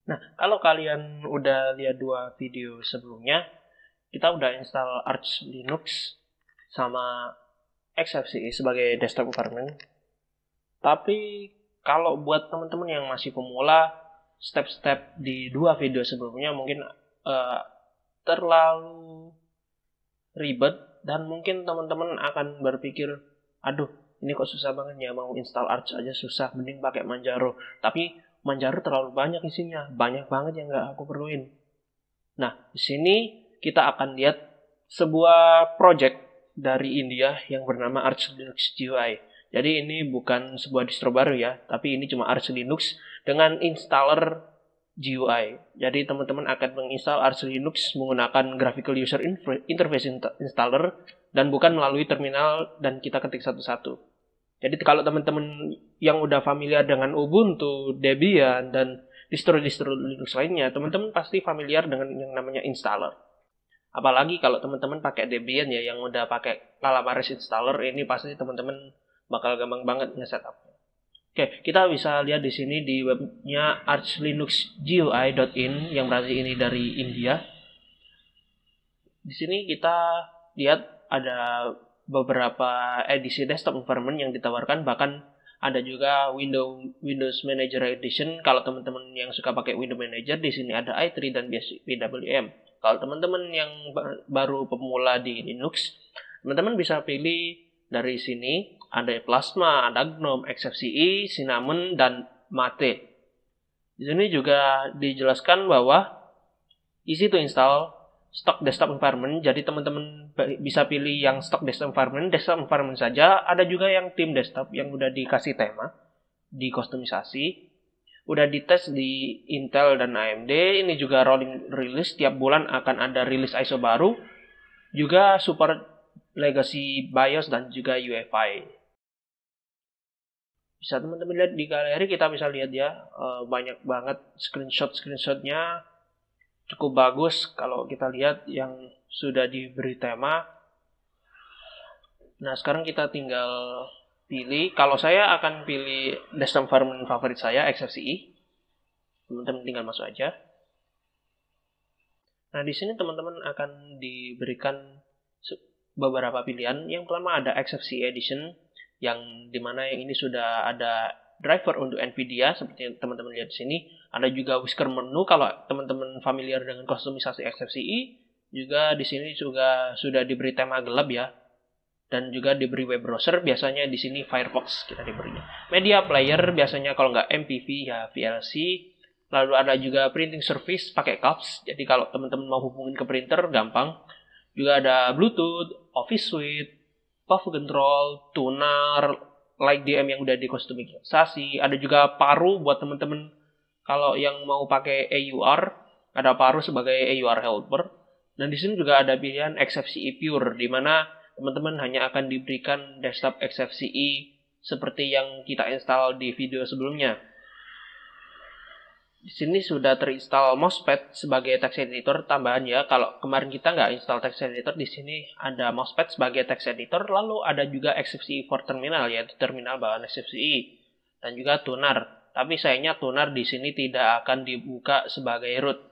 Nah, kalau kalian udah lihat dua video sebelumnya, kita udah install Arch Linux sama XFCE sebagai desktop environment. Tapi kalau buat teman-teman yang masih pemula, step-step di dua video sebelumnya mungkin terlalu ribet dan mungkin teman-teman akan berpikir, aduh, ini kok susah banget ya, mau install Arch aja susah, mending pakai Manjaro. Tapi Manjaro terlalu banyak isinya, banyak banget yang nggak aku perluin. Nah, di sini kita akan lihat sebuah project dari India yang bernama Arch Linux GUI. Jadi ini bukan sebuah distro baru ya, tapi ini cuma Arch Linux dengan installer GUI. Jadi teman-teman akan menginstal Arch Linux menggunakan Graphical User Interface Installer dan bukan melalui terminal dan kita ketik satu-satu. Jadi kalau teman-teman yang udah familiar dengan Ubuntu, Debian, dan distro-distro Linux lainnya, teman-teman pasti familiar dengan yang namanya installer. Apalagi kalau teman-teman pakai Debian ya, yang udah pakai Calamares installer, ini pasti teman-teman bakal gampang banget nge-setup. Oke, kita bisa lihat di sini di webnya archlinuxgui.in yang berarti ini dari India. Di sini kita lihat ada beberapa edisi desktop environment yang ditawarkan, bahkan ada juga Windows Manager Edition. Kalau teman-teman yang suka pakai Windows Manager, di sini ada i3 dan PWM. Kalau teman-teman yang baru pemula di Linux, teman-teman bisa pilih dari sini. Ada Plasma, ada GNOME, XFCE, Cinnamon, dan Mate. Di sini juga dijelaskan bahwa easy to install stock desktop environment. Jadi teman-teman bisa pilih yang stock desktop environment saja. Ada juga yang tim desktop yang udah dikasih tema, dikustomisasi. Udah dites di Intel dan AMD. Ini juga rolling release. Tiap bulan akan ada rilis ISO baru. Juga support legacy BIOS dan juga UEFI. Bisa teman-teman lihat di galeri, kita bisa lihat ya, banyak banget screenshotnya, cukup bagus kalau kita lihat yang sudah diberi tema. Nah, sekarang kita tinggal pilih. Kalau saya akan pilih desktop environment favorit saya, XFCE. Teman-teman tinggal masuk aja. Nah, di sini teman-teman akan diberikan beberapa pilihan. Yang pertama ada XFCE Edition, yang dimana yang ini sudah ada driver untuk NVIDIA seperti yang teman-teman lihat di sini. Ada juga whisker menu kalau teman-teman familiar dengan kustomisasi XFCE. Juga di sini juga sudah diberi tema gelap ya, dan juga diberi web browser. Biasanya di sini Firefox kita diberi. Media player biasanya kalau nggak MPV ya VLC. Lalu ada juga printing service pakai CAPS. Jadi kalau teman-teman mau hubungin ke printer gampang. Juga ada Bluetooth, Office Suite, Path Control, Tuner, LikeDM yang udah dikustomisasi. Ada juga Paru buat teman-teman kalau yang mau pakai AUR, ada Paru sebagai AUR helper. Dan di sini juga ada pilihan XFCE Pure, di mana teman-teman hanya akan diberikan desktop XFCE seperti yang kita install di video sebelumnya. Di sini sudah terinstall Mousepad sebagai text editor tambahan ya. Kalau kemarin kita nggak install text editor, di sini ada Mousepad sebagai text editor. Lalu ada juga XFCE for terminal, yaitu terminal bawaan XFCE, dan juga Tuner. Tapi sayangnya Tuner di sini tidak akan dibuka sebagai root.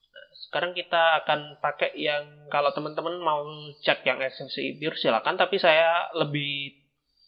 Nah, sekarang kita akan pakai yang, kalau teman-teman mau cek yang XFCE Pure silakan. Tapi saya lebih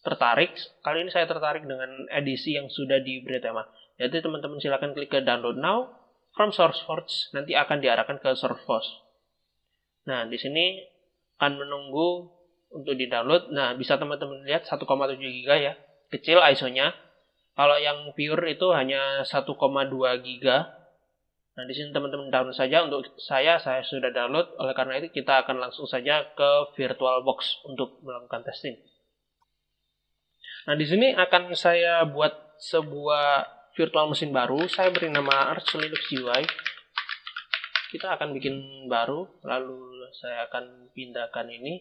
tertarik, kali ini saya tertarik dengan edisi yang sudah diberi tema. Jadi teman-teman silakan klik ke download now from SourceForge, nanti akan diarahkan ke SourceForge. Nah, di sini akan menunggu untuk di-download. Nah, bisa teman-teman lihat 1,7 GB ya, kecil ISO-nya. Kalau yang pure itu hanya 1,2 GB. Nah, di sini teman-teman download saja. Untuk saya sudah download. Oleh karena itu kita akan langsung saja ke VirtualBox untuk melakukan testing. Nah, di sini akan saya buat sebuah virtual mesin baru. Saya beri nama Arch Linux GUI. Kita akan bikin baru, lalu saya akan pindahkan ini.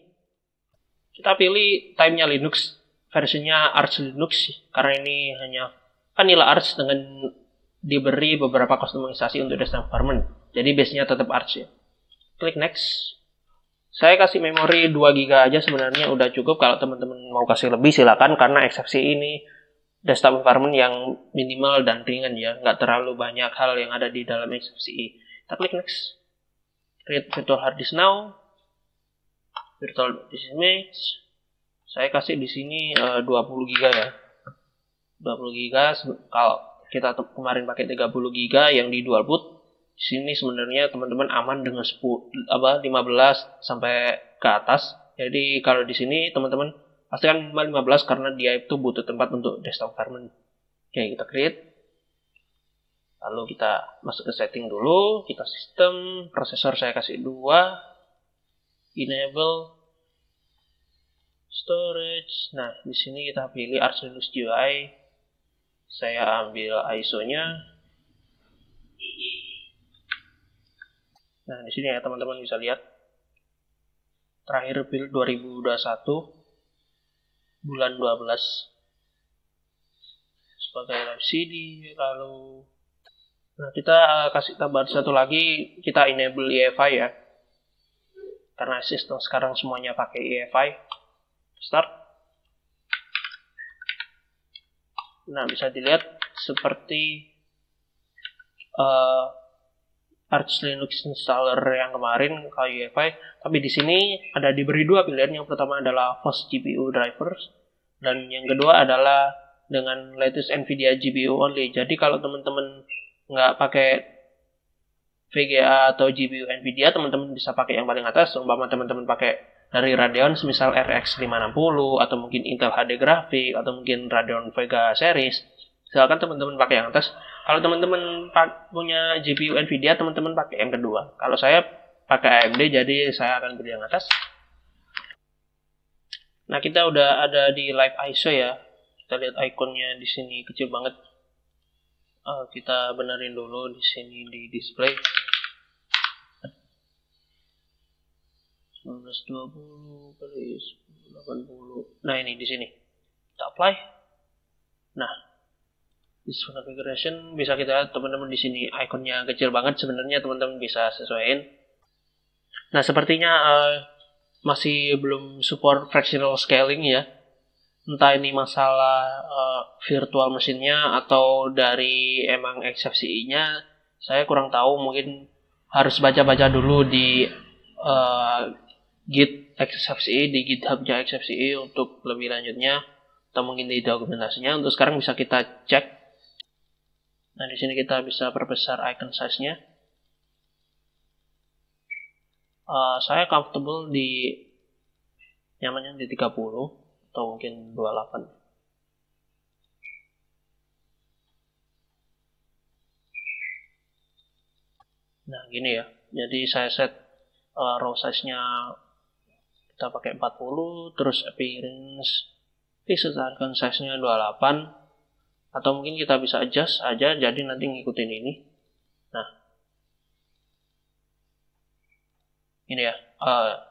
Kita pilih type-nya Linux, versinya Arch Linux, karena ini hanya vanilla Arch dengan diberi beberapa kustomisasi untuk desktop environment. Jadi base-nya tetap Arch ya. Klik next. Saya kasih memori 2 GB aja sebenarnya udah cukup. Kalau teman-teman mau kasih lebih silakan, karena XFCE ini desktop environment yang minimal dan ringan ya, nggak terlalu banyak hal yang ada di dalam XFCE. Kita klik next, create virtual hard disk now, virtual disk image. Saya kasih di sini 20 GB ya, 20 GB. Kalau kita kemarin pakai 30 GB yang di dual boot, di sini sebenarnya teman-teman aman dengan 15 sampai ke atas. Jadi kalau di sini teman-teman pastikan 15 karena dia itu butuh tempat untuk desktop environment. Oke, kita create. Lalu kita masuk ke setting dulu, kita sistem, prosesor saya kasih 2, enable, storage. Nah, di sini kita pilih Arch Linux GUI. Saya ambil ISO-nya. Nah, di sini ya teman-teman bisa lihat. Terakhir build 2021 bulan 12 sebagai live CD. Lalu kita kasih tambahan satu lagi, kita enable EFI ya, karena sistem sekarang semuanya pakai EFI. Start. Nah, bisa dilihat seperti Arch Linux installer yang kemarin kalau UEFI, tapi di sini ada diberi dua pilihan. Yang pertama adalah fast GPU drivers, dan yang kedua adalah dengan latest NVIDIA GPU only. Jadi kalau teman-teman nggak pakai VGA atau GPU NVIDIA, teman-teman bisa pakai yang paling atas. Umpama teman-teman pakai dari Radeon, misal RX 560 atau mungkin Intel HD Graphic atau mungkin Radeon Vega series, silakan teman-teman pakai yang atas. Kalau teman-teman punya GPU NVIDIA, teman-teman pakai yang kedua. Kalau saya pakai AMD, jadi saya akan pilih yang atas. Nah, kita udah ada di live ISO ya. Kita lihat ikonnya di sini kecil banget. Kita benerin dulu di sini di display. 1920 kali 1080. Nah, ini di sini. Kita apply. Nah, this configuration bisa kita lihat teman-teman di sini ikonnya kecil banget. Sebenarnya teman-teman bisa sesuaiin. Nah, sepertinya masih belum support fractional scaling ya. Entah ini masalah virtual mesinnya atau dari emang XFCE-nya, saya kurang tahu. Mungkin harus baca-baca dulu di Git XFCE, di GitHub-nya XFCE untuk lebih lanjutnya, atau mungkin di dokumentasinya. Untuk sekarang bisa kita cek. Nah, di sini kita bisa perbesar icon size-nya. Saya comfortable di nyamannya di 30 atau mungkin 28. Nah, gini ya. Jadi saya set row size-nya kita pakai 40, terus appearance set icon size-nya 28. Atau mungkin kita bisa adjust aja, jadi nanti ngikutin ini. Nah, ini ya,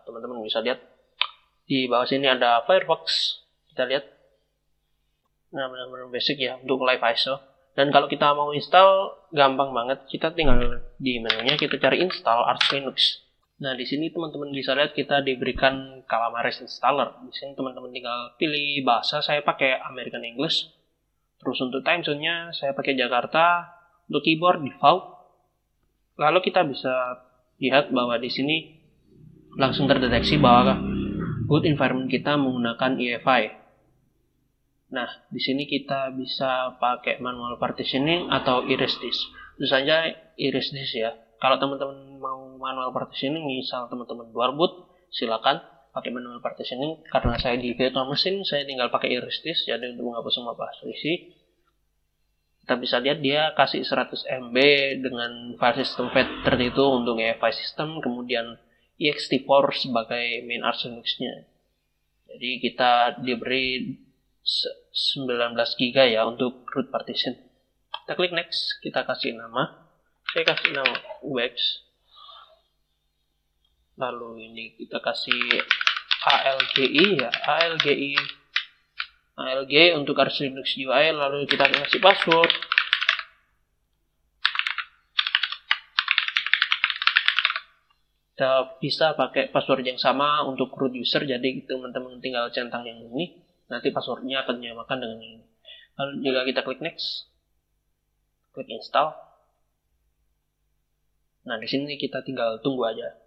teman-teman bisa lihat di bawah sini ada Firefox. Kita lihat. Nah, benar-benar basic ya untuk live ISO. Dan kalau kita mau install, gampang banget. Kita tinggal di menunya kita cari install Arch Linux. Nah, di sini teman-teman bisa lihat kita diberikan Calamares installer. Di sini teman-teman tinggal pilih bahasa. Saya pakai American English. Terus untuk time zone-nya saya pakai Jakarta. Untuk keyboard default. Lalu kita bisa lihat bahwa di sini langsung terdeteksi bahwa boot environment kita menggunakan EFI. Nah, di sini kita bisa pakai manual partitioning atau erase disk. Tentu saja erase disk ya. Kalau teman-teman mau manual partitioning, misal teman-teman luar boot, silakan pakai manual partitioning. Karena saya di virtual machine, saya tinggal pakai erase disk, jadi untuk menghapus semua partition. Kita bisa lihat dia kasih 100 MB dengan file system FAT32 untuk EFI system, kemudian ext4 sebagai main Arch Linux-nya. Jadi kita diberi 19 GB ya untuk root partition. Kita klik next, kita kasih nama. Saya kasih nama UX. Lalu ini kita kasih ALGI ya, ALG untuk Arch Linux UI. Lalu kita kasih password. Kita bisa pakai password yang sama untuk root user, jadi teman-teman tinggal centang yang ini, nanti passwordnya akan dinyamakan dengan ini. Lalu juga kita klik next, klik install. Nah, di sini kita tinggal tunggu aja.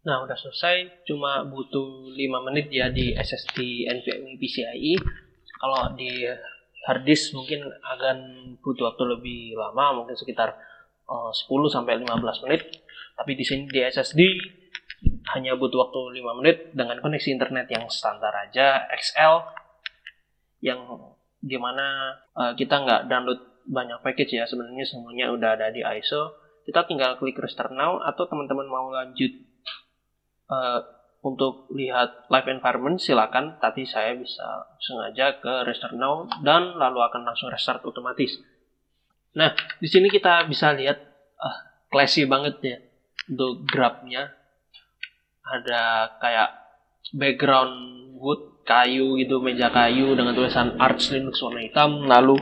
Nah, udah selesai, cuma butuh 5 menit ya di SSD NVMe PCIe. Kalau di hard disk mungkin akan butuh waktu lebih lama, mungkin sekitar 10-15 menit. Tapi di sini di SSD hanya butuh waktu 5 menit dengan koneksi internet yang standar aja, XL, yang dimana kita nggak download banyak package ya, sebenarnya semuanya udah ada di ISO. Kita tinggal klik restart now, atau teman-teman mau lanjut untuk lihat live environment silakan, tapi saya bisa sengaja ke restart now dan lalu akan langsung restart otomatis. Nah, di sini kita bisa lihat classy banget ya untuk grabnya. Ada kayak background wood, kayu gitu, meja kayu dengan tulisan Arch Linux warna hitam, lalu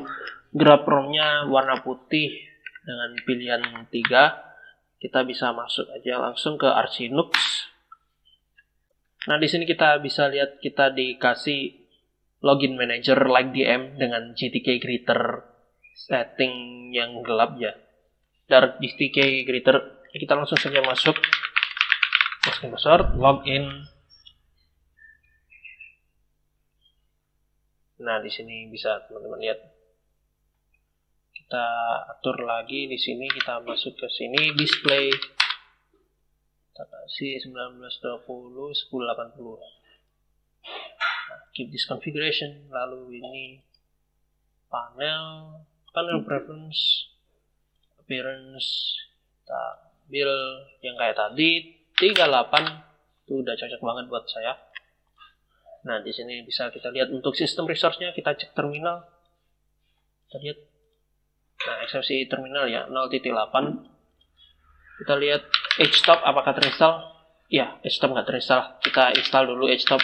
grab ROM-nya warna putih dengan pilihan 3. Kita bisa masuk aja langsung ke Arch Linux. Nah, di sini kita bisa lihat kita dikasih login manager like DM dengan GTK Greeter setting yang gelap ya. Dari GTK Greeter kita langsung saja masuk, masukin password, login. Nah, di sini bisa teman-teman lihat. Kita atur lagi di sini, kita masuk ke sini display. Kita kasih 1920 1080. Nah, keep this configuration. Lalu ini panel preference, appearance, kita build yang kayak tadi 38. Itu udah cocok banget buat saya. Nah, di sini bisa kita lihat untuk sistem resource-nya, kita cek terminal. Kita lihat. Nah, XFCE terminal ya 0.8. Kita lihat HTOP apakah terinstall? Ya, HTOP nggak terinstall. Kita install dulu HTOP.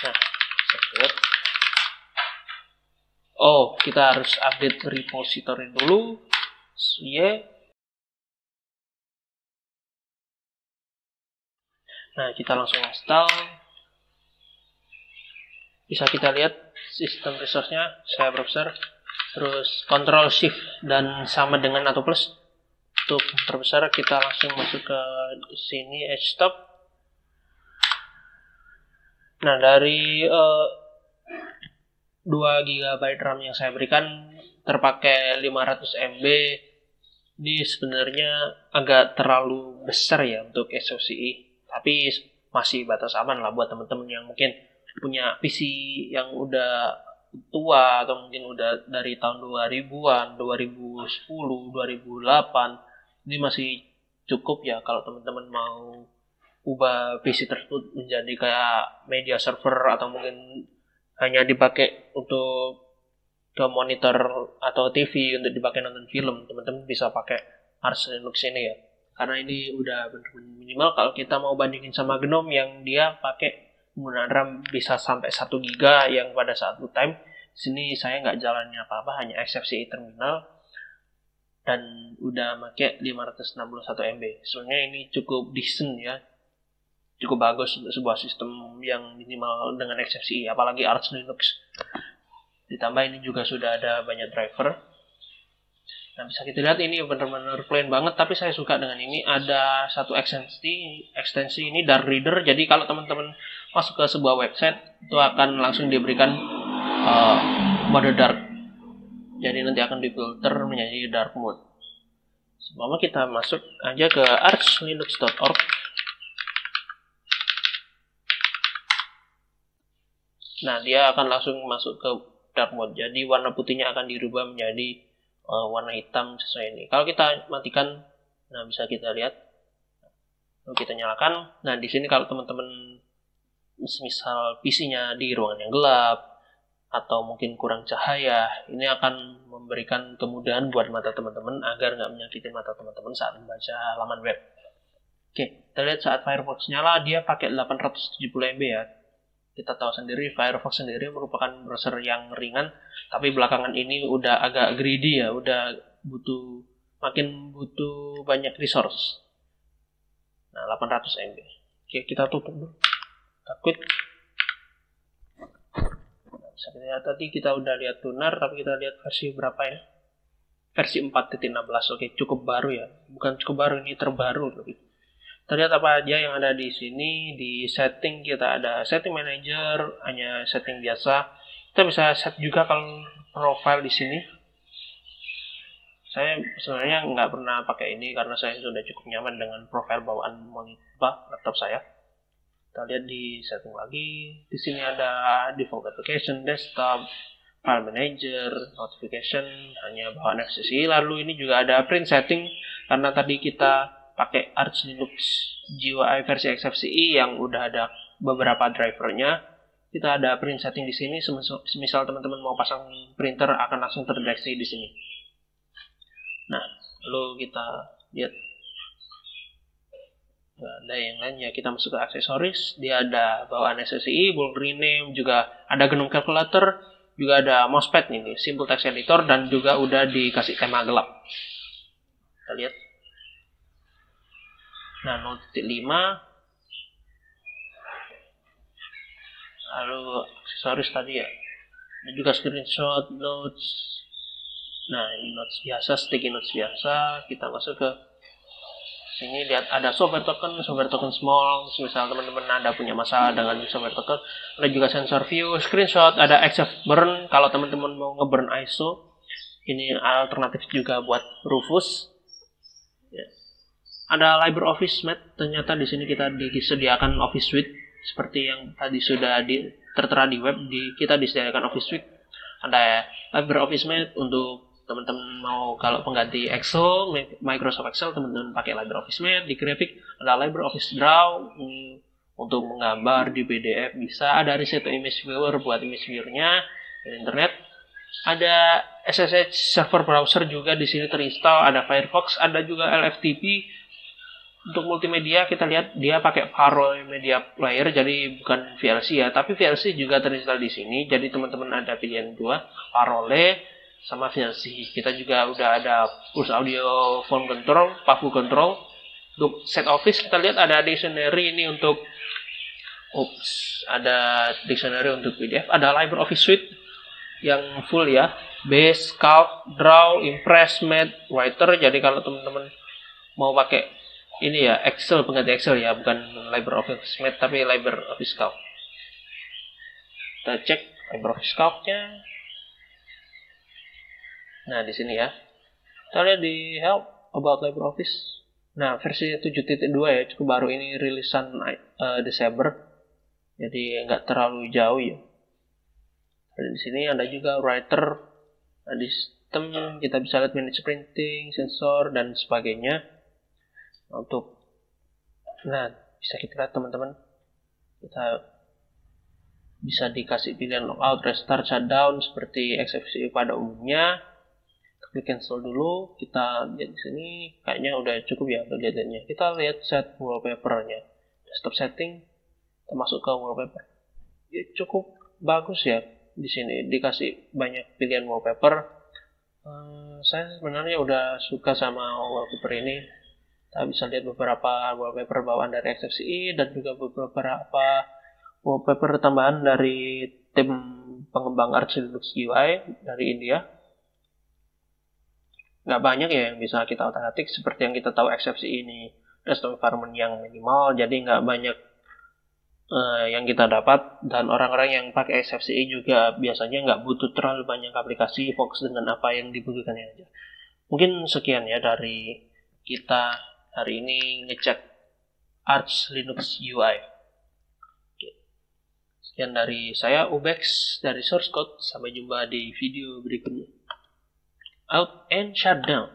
Nah, lihat. Oh, kita harus update repository dulu. Nah, kita langsung install. Bisa kita lihat sistem resource-nya, saya browser, terus Ctrl Shift dan sama dengan atau plus. Untuk terbesar kita langsung masuk ke sini HTOP. Nah, dari 2 GB RAM yang saya berikan terpakai 500 MB. Ini sebenarnya agak terlalu besar ya untuk SoCE. Tapi masih batas aman lah buat teman-teman yang mungkin punya PC yang udah tua atau mungkin udah dari tahun 2000-an, 2010, 2008. Ini masih cukup ya kalau teman-teman mau ubah PC tersebut menjadi kayak media server atau mungkin hanya dipakai untuk ke monitor atau TV untuk dipakai nonton film. Teman-teman bisa pakai Arch Linux ini ya. Karena ini udah benar-benar minimal kalau kita mau bandingin sama GNOME yang dia pakai penggunaan RAM bisa sampai 1 GB yang pada saat boot time. Sini saya nggak jalannya apa-apa, hanya XFCE terminal dan udah pakai 561 MB. Sebenarnya ini cukup decent ya. Cukup bagus untuk sebuah sistem yang minimal dengan XFCE, apalagi Arch Linux. Ditambah ini juga sudah ada banyak driver. Nah, bisa kita lihat ini benar-benar plain banget, tapi saya suka dengan ini. Ada satu ekstensi ini Dark Reader. Jadi kalau teman-teman masuk ke sebuah website, itu akan langsung diberikan mode dark. Jadi nanti akan difilter menjadi dark mode. Sebelumnya kita masuk aja ke archlinux.org. Nah, dia akan langsung masuk ke dark mode. Jadi warna putihnya akan dirubah menjadi warna hitam sesuai ini. Kalau kita matikan, nah bisa kita lihat. Lalu kita nyalakan. Nah, di sini kalau teman-teman misal PC-nya di ruangan yang gelap atau mungkin kurang cahaya, ini akan memberikan kemudahan buat mata teman-teman agar nggak menyakiti mata teman-teman saat membaca laman web. Oke, kita lihat saat Firefox nyala, dia pakai 870 MB ya. Kita tahu sendiri Firefox sendiri merupakan browser yang ringan, tapi belakangan ini udah agak greedy ya, udah makin butuh banyak resource. Nah, 800 MB. Oke, kita tutup dulu. Kita quit. bisa kita lihat tadi kita udah lihat tuner, tapi kita lihat versi berapa ya? Versi 4.16. Oke, cukup baru ya. Bukan cukup baru, ini terbaru lebih. Kita lihat apa aja yang ada di sini. Di setting kita ada setting manager, hanya setting biasa. Kita bisa set juga kalau profile di sini. Saya sebenarnya nggak pernah pakai ini karena saya sudah cukup nyaman dengan profile bawaan monitor laptop saya. Kita lihat di setting lagi. Di sini ada default application, desktop, file manager, notification, hanya bawaan XFCE. Lalu ini juga ada print setting karena tadi kita pakai Arch Linux GUI versi XFCE yang udah ada beberapa drivernya. Kita ada print setting di sini. Misal teman-teman mau pasang printer akan langsung terdeteksi di sini. Nah, lalu kita lihat. Nggak ada yang lainnya. Kita masuk ke aksesoris. Dia ada bawaan XFCE, bulk rename, juga ada GNOME calculator, juga ada mousepad ini, simple text editor, dan juga udah dikasih tema gelap. Kita lihat. Nah, Note 5. Lalu aksesoris tadi ya. Ada juga screenshot, notes. Nah, ini notes biasa, sticky notes biasa. Kita masuk ke sini, lihat ada software token small. Misal teman-teman ada punya masalah dengan software token, ada juga sensor view, screenshot, ada XF burn kalau teman-teman mau ngeburn ISO. Ini alternatif juga buat Rufus. Ya. Ada LibreOffice Math. Ternyata di sini kita disediakan Office Suite seperti yang tadi sudah tertera di web. Kita disediakan Office Suite. Ada LibreOffice Math untuk teman-teman mau kalau pengganti Excel, Microsoft Excel, teman-teman pakai LibreOffice Math. Di grafik ada LibreOffice Draw untuk menggambar di PDF bisa. Ada Reset to Image Viewer buat image viewer-nya dari internet. Ada SSH server browser juga di sini terinstall. Ada Firefox, ada juga LFTP. Untuk multimedia kita lihat dia pakai Parallel Media Player, jadi bukan VLC ya, tapi VLC juga terinstall di sini. Jadi teman-teman ada pilihan dua, Parallel sama VLC. Kita juga udah ada Pulse Audio Phone Control, Pavu Control. Untuk set Office kita lihat ada dictionary ini untuk ada dictionary untuk PDF, ada LibreOffice Suite yang full ya, Base, Calc, Draw, Impress, Math, Writer. Jadi kalau teman-teman mau pakai ini ya Excel, pengganti Excel ya, bukan LibreOffice Math tapi LibreOffice Calc. Kita cek LibreOffice Calc-nya. Nah, di sini ya. Kita lihat di Help About LibreOffice. Nah, versi 7.2 ya, cukup baru, ini rilisan Desember. Jadi nggak terlalu jauh ya. Dan di sini ada juga Writer. Nah, di sistem kita bisa lihat manage printing, sensor dan sebagainya. Bisa kita lihat teman-teman, kita bisa dikasih pilihan logout, restart, shutdown seperti XFCE pada umumnya. Klik cancel dulu. Kita lihat di sini kayaknya udah cukup ya untuk lihatnya. Kita lihat set wallpaper-nya, desktop setting, kita masuk ke wallpaper. Ya, cukup bagus ya, di sini dikasih banyak pilihan wallpaper. Saya sebenarnya udah suka sama wallpaper ini. Kita bisa lihat beberapa wallpaper bawaan dari XFCE dan juga beberapa wallpaper tambahan dari tim pengembang Arch Linux GUI dari India. Nggak banyak ya yang bisa kita otak-atik, seperti yang kita tahu XFCE ini desktop environment yang minimal, jadi nggak banyak yang kita dapat. Dan orang-orang yang pakai XFCE juga biasanya nggak butuh terlalu banyak aplikasi, fokus dengan apa yang dibutuhkannya aja. Mungkin sekian ya dari kita hari ini ngecek Arch Linux UI. Sekian dari saya, Ubex dari Source Code. Sampai jumpa di video berikutnya. Out and shut down.